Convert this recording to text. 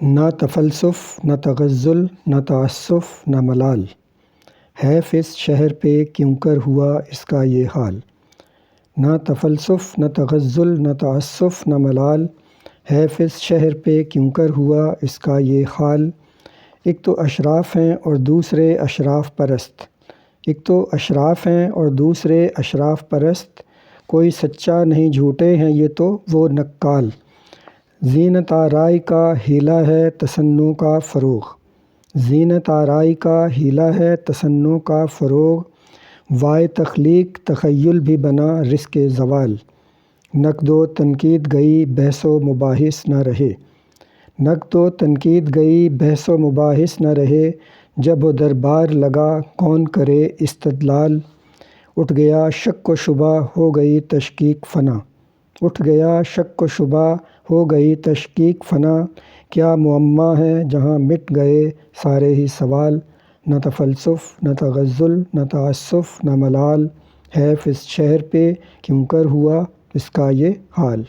نہ تفلسف نہ تغزل نہ تعسف نہ ملال، حیف اس شہر پہ کیوں کر ہوا اس کا یہ حال۔ نہ تفلسف نہ تغزل نہ تعسف نہ ملال، حیف اس شہر پہ کیوں کر ہوا اس کا یہ حال۔ ایک تو اشراف ہیں اور دوسرے اشراف پرست، ایک تو اشراف ہیں اور دوسرے اشراف پرست، کوئی سچا نہیں جھوٹے ہیں یہ تو وہ نکال۔ زینت آرائی کا ہیلا ہے تصنع کا فروغ، زینت آرائی کا ہیلا ہے تصنع کا فروغ، وائے تخلیق تخیل بھی بنا رزق زوال۔ نقد و تنقید گئی بحث و مباحث نہ رہے، نقد و تنقید گئی بحث و مباحث نہ رہے، جب و دربار لگا کون کرے استدلال۔ اٹھ گیا شک و شبہ ہو گئی تشکیک فنا، اٹھ گیا شک و شبہ ہو گئی تشکیک فنا، کیا معمہ ہے جہاں مٹ گئے سارے ہی سوال۔ نہ تفلسف نہ تغزل نہ تعسف نہ ملال، حیف اس شہر پہ کیوں کر ہوا اس کا یہ حال۔